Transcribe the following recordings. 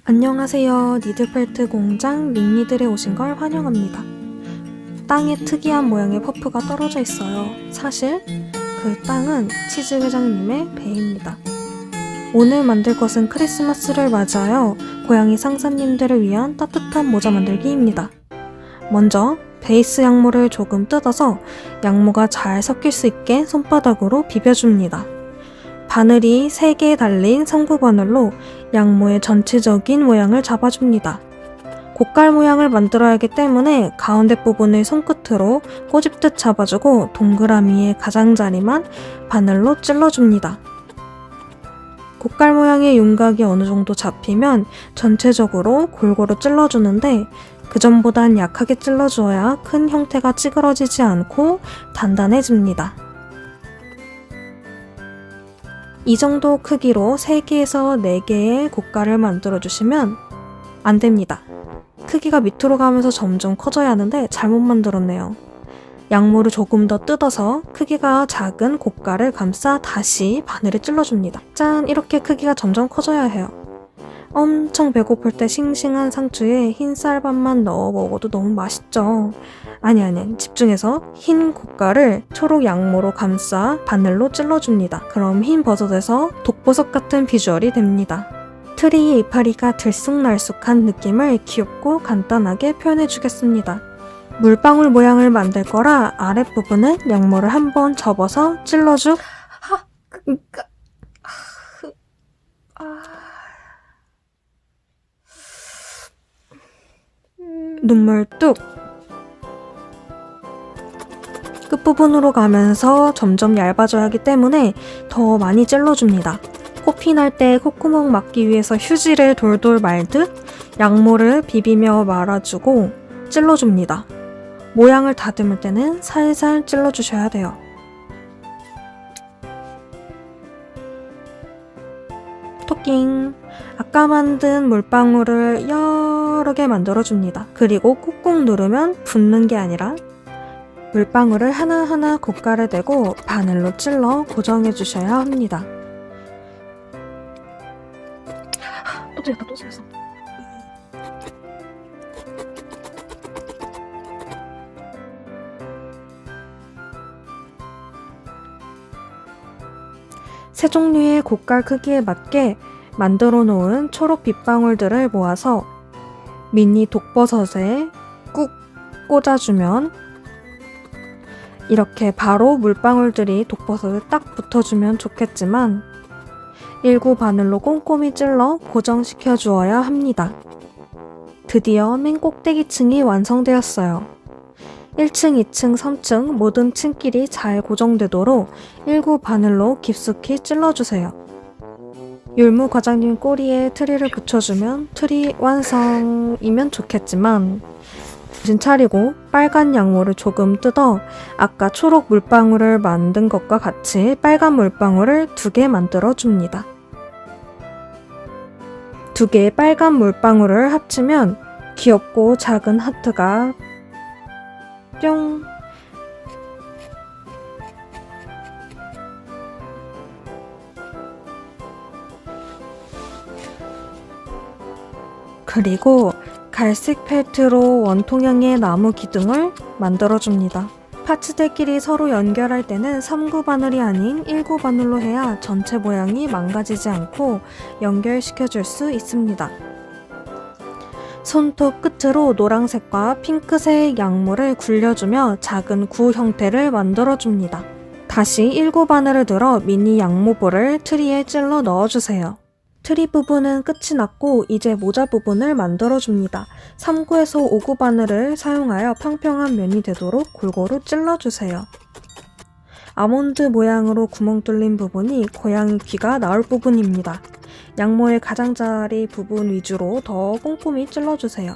안녕하세요. 니드펠트 공장 닉니들에 오신 걸 환영합니다. 땅에 특이한 모양의 퍼프가 떨어져 있어요. 사실 그 땅은 치즈 회장님의 배입니다. 오늘 만들 것은 크리스마스를 맞이하여 고양이 상사님들을 위한 따뜻한 모자 만들기입니다. 먼저 베이스 양모를 조금 뜯어서 양모가 잘 섞일 수 있게 손바닥으로 비벼줍니다. 바늘이 3개 달린 상부 바늘로 양모의 전체적인 모양을 잡아줍니다. 고깔 모양을 만들어야 하기 때문에 가운데 부분을 손끝으로 꼬집듯 잡아주고 동그라미의 가장자리만 바늘로 찔러줍니다. 고깔 모양의 윤곽이 어느 정도 잡히면 전체적으로 골고루 찔러주는데 그 전보단 약하게 찔러주어야 큰 형태가 찌그러지지 않고 단단해집니다. 이 정도 크기로 3개에서 4개의 고깔을 만들어주시면 안됩니다. 크기가 밑으로 가면서 점점 커져야 하는데 잘못 만들었네요. 양모를 조금 더 뜯어서 크기가 작은 고깔을 감싸 다시 바늘에 찔러줍니다. 짠! 이렇게 크기가 점점 커져야 해요. 엄청 배고플 때 싱싱한 상추에 흰 쌀밥만 넣어 먹어도 너무 맛있죠. 아니 집중해서 흰 고깔을 초록 양모로 감싸 바늘로 찔러줍니다. 그럼 흰 버섯에서 독버섯 같은 비주얼이 됩니다. 트리의 이파리가 들쑥날쑥한 느낌을 귀엽고 간단하게 표현해주겠습니다. 물방울 모양을 만들 거라 아랫부분은 양모를 한번 접어서 찔러주 눈물 뚝! 끝부분으로 가면서 점점 얇아져야 하기 때문에 더 많이 찔러줍니다. 코피 날 때 콧구멍 막기 위해서 휴지를 돌돌 말듯 양모를 비비며 말아주고 찔러줍니다. 모양을 다듬을 때는 살살 찔러주셔야 돼요. 토킹! 아까 만든 물방울을 여러 개 만들어줍니다. 그리고 꾹꾹 누르면 붙는 게 아니라 물방울을 하나하나 고깔에 대고 바늘로 찔러 고정해 주셔야 합니다. 또 들렸어. 세 종류의 고깔 크기에 맞게 만들어 놓은 초록 빗방울들을 모아서 미니 독버섯에 꾹 꽂아주면 이렇게 바로 물방울들이 독버섯에 딱 붙어주면 좋겠지만 일구 바늘로 꼼꼼히 찔러 고정시켜 주어야 합니다. 드디어 맨 꼭대기층이 완성되었어요. 1층, 2층, 3층 모든 층끼리 잘 고정되도록 일구 바늘로 깊숙이 찔러주세요. 율무 과장님 꼬리에 트리를 붙여주면 트리 완성이면 좋겠지만 정신 차리고 빨간 양모를 조금 뜯어 아까 초록 물방울을 만든 것과 같이 빨간 물방울을 2개 만들어 줍니다. 2개의 빨간 물방울을 합치면 귀엽고 작은 하트가 뿅! 그리고 갈색 펠트로 원통형의 나무 기둥을 만들어줍니다. 파츠들끼리 서로 연결할 때는 3구 바늘이 아닌 1구 바늘로 해야 전체 모양이 망가지지 않고 연결시켜줄 수 있습니다. 손톱 끝으로 노란색과 핑크색 양모를 굴려주며 작은 구 형태를 만들어줍니다. 다시 1구 바늘을 들어 미니 양모볼을 트리에 찔러 넣어주세요. 트리 부분은 끝이 났고 이제 모자 부분을 만들어줍니다. 3구에서 5구 바늘을 사용하여 평평한 면이 되도록 골고루 찔러주세요. 아몬드 모양으로 구멍 뚫린 부분이 고양이 귀가 나올 부분입니다. 양모의 가장자리 부분 위주로 더 꼼꼼히 찔러주세요.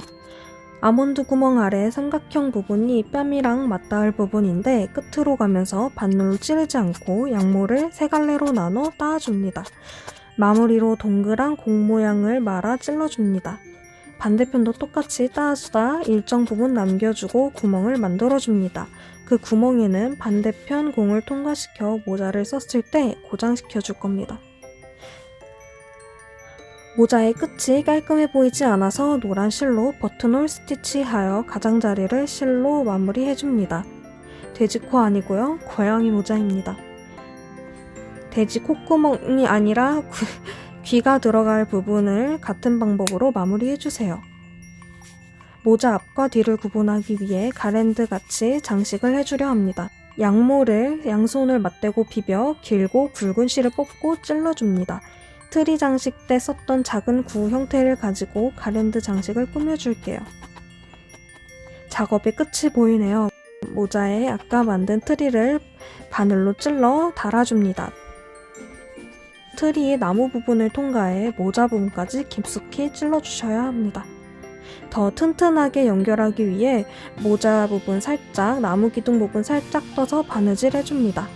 아몬드 구멍 아래 삼각형 부분이 뺨이랑 맞닿을 부분인데 끝으로 가면서 바늘로 찌르지 않고 양모를 3갈래로 나눠 따줍니다. 마무리로 동그란 공 모양을 말아 찔러줍니다. 반대편도 똑같이 따주다 일정 부분 남겨주고 구멍을 만들어줍니다. 그 구멍에는 반대편 공을 통과시켜 모자를 썼을 때 고정시켜 줄 겁니다. 모자의 끝이 깔끔해 보이지 않아서 노란 실로 버튼홀 스티치하여 가장자리를 실로 마무리해줍니다. 돼지코 아니고요. 고양이 모자입니다. 돼지 콧구멍이 아니라 귀가 들어갈 부분을 같은 방법으로 마무리해주세요. 모자 앞과 뒤를 구분하기 위해 가랜드 같이 장식을 해주려 합니다. 양모를 양손을 맞대고 비벼 길고 굵은 실을 뽑고 찔러줍니다. 트리 장식 때 썼던 작은 구 형태를 가지고 가랜드 장식을 꾸며줄게요. 작업의 끝이 보이네요. 모자에 아까 만든 트리를 바늘로 찔러 달아줍니다. 트리의 나무 부분을 통과해 모자 부분까지 깊숙이 찔러주셔야 합니다. 더 튼튼하게 연결하기 위해 모자 부분 살짝, 나무 기둥 부분 살짝 떠서 바느질 해줍니다.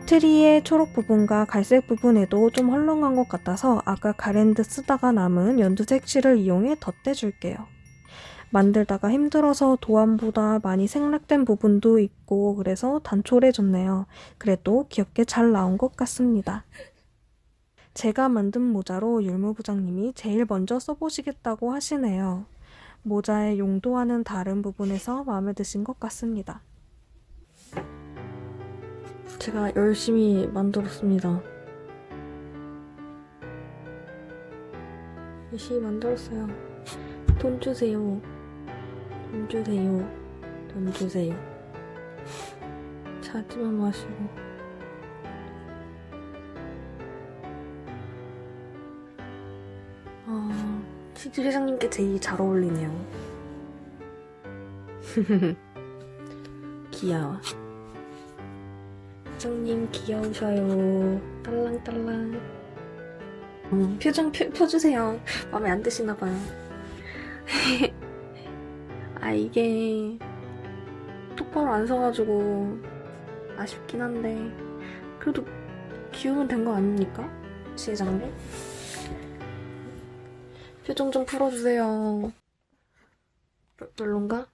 트리의 초록 부분과 갈색 부분에도 좀 헐렁한 것 같아서 아까 가랜드 쓰다가 남은 연두색 실을 이용해 덧대줄게요. 만들다가 힘들어서 도안보다 많이 생략된 부분도 있고 그래서 단촐해졌네요. 그래도 귀엽게 잘 나온 것 같습니다. 제가 만든 모자로 율무부장님이 제일 먼저 써보시겠다고 하시네요. 모자의 용도와는 다른 부분에서 마음에 드신 것 같습니다. 제가 열심히 만들었습니다. 열심히 만들었어요. 돈 주세요. 돈 주세요. 돈 주세요. 자지만 마시고. 치즈 회장님께 제일 잘 어울리네요. 귀여워. 회장님 귀여우셔요. 딸랑딸랑. 표정 펴주세요. 마음에 안 드시나봐요. 이게 똑바로 안 서가지고 아쉽긴 한데 그래도 귀여우면 된 거 아닙니까? 회장님? 표정 좀 풀어주세요. 별론가?